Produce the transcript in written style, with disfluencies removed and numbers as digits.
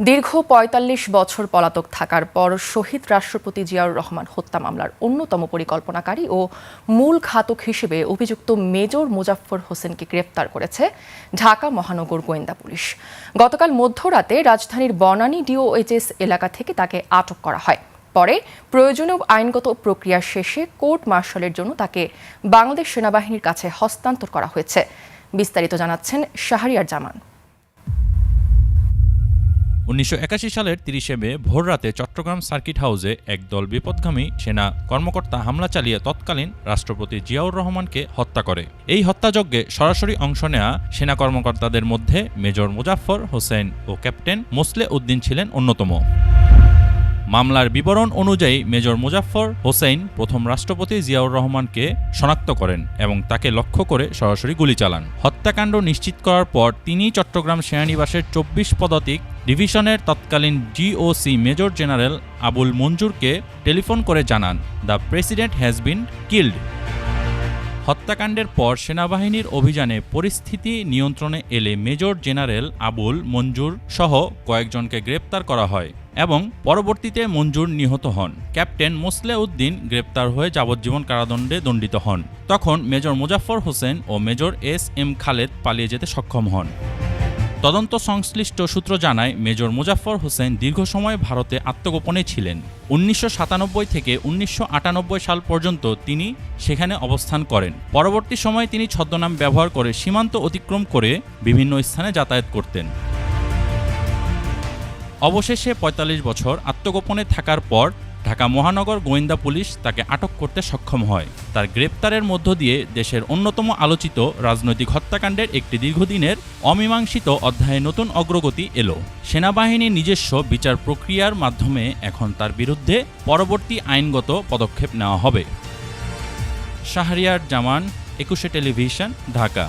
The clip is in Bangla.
দীর্ঘ ৪৫ বছর পলাতক থাকার পর শহীদ রাষ্ট্রপতি জিয়াউর রহমান হত্যা মামলার অন্যতম পরিকল্পনাকারী ও মূল ঘাতক হিসেবে অভিযুক্ত মেজর মোজাফফর হোসেনকে গ্রেফতার করেছে ঢাকা মহানগর গোয়েন্দা পুলিশ। গতকাল মধ্যরাতে রাজধানীর বনানী ডিওএইচএস এলাকা থেকে তাকে আটক করা হয়। পরে প্রয়োজনীয় আইনগত প্রক্রিয়া শেষে কোর্ট মার্শালের জন্য তাকে বাংলাদেশ সেনাবাহিনীর কাছে হস্তান্তর করা হয়েছে। বিস্তারিত জানাচ্ছেন শাহরিয়ার জামান। ১৯৮১ সালের ৩০ মে ভোররাতে চট্টগ্রাম সার্কিট হাউসে একদল বিপথগামী সেনা কর্মকর্তা হামলা চালিয়ে তৎকালীন রাষ্ট্রপতি জিয়াউর রহমানকে হত্যা করে। এই হত্যাযজ্ঞে সরাসরি অংশ নেওয়া সেনা কর্মকর্তাদের মধ্যে মেজর মোজাফফর হোসেন ও ক্যাপ্টেন মোসলে উদ্দিন ছিলেন অন্যতম। মামলার বিবরণ অনুযায়ী মেজর মোজাফফর হোসেন প্রথম রাষ্ট্রপতি জিয়াউর রহমানকে শনাক্ত করেন এবং তাকে লক্ষ্য করে সরাসরি গুলি চালান। হত্যাকাণ্ড নিশ্চিত করার পর তিনি চট্টগ্রাম সেনানিবাসের ২৪ পদাতিক ডিভিশনের তৎকালীন জিওসি মেজর জেনারেল আবুল মঞ্জুরকে টেলিফোন করে জানান, the president has been killed. হত্যাকাণ্ডের পর সেনাবাহিনীর অভিযানে পরিস্থিতি নিয়ন্ত্রণে এলে মেজর জেনারেল আবুল মঞ্জুর সহ কয়েকজনকে গ্রেপ্তার করা হয় এবং পরবর্তীতে মঞ্জুর নিহত হন। ক্যাপ্টেন মোসলে উদ্দিন গ্রেপ্তার হয়ে যাবজ্জীবন কারাদণ্ডে দণ্ডিত হন। তখন মেজর মোজাফফর হোসেন ও মেজর এস.এম. খালেদ পালিয়ে যেতে সক্ষম হন। তদন্ত সংশ্লিষ্ট সূত্র জানায়, মেজর মোজাফফর হোসেন দীর্ঘ সময় ভারতে আত্মগোপনে ছিলেন। ১৯৯৭ থেকে ১৯৯৮ সাল পর্যন্ত তিনি সেখানে অবস্থান করেন। পরবর্তী সময়ে তিনি ছদ্মনাম ব্যবহার করে সীমান্ত অতিক্রম করে বিভিন্ন স্থানে যাতায়াত করতেন। অবশেষে ৪৫ বছর আত্মগোপনে থাকার পর ঢাকা মহানগর গোয়েন্দা পুলিশ তাকে আটক করতে সক্ষম হয়। তার গ্রেপ্তারের মধ্য দিয়ে দেশের অন্যতম আলোচিত রাজনৈতিক হত্যাকাণ্ডের একটি দীর্ঘদিনের অমীমাংসিত অধ্যায়ে নতুন অগ্রগতি এলো। সেনাবাহিনীর নিজস্ব বিচার প্রক্রিয়ার মাধ্যমে এখন তার বিরুদ্ধে পরবর্তী আইনগত পদক্ষেপ নেওয়া হবে। শাহরিয়ার জামান, ২১ টেলিভিশন, ঢাকা।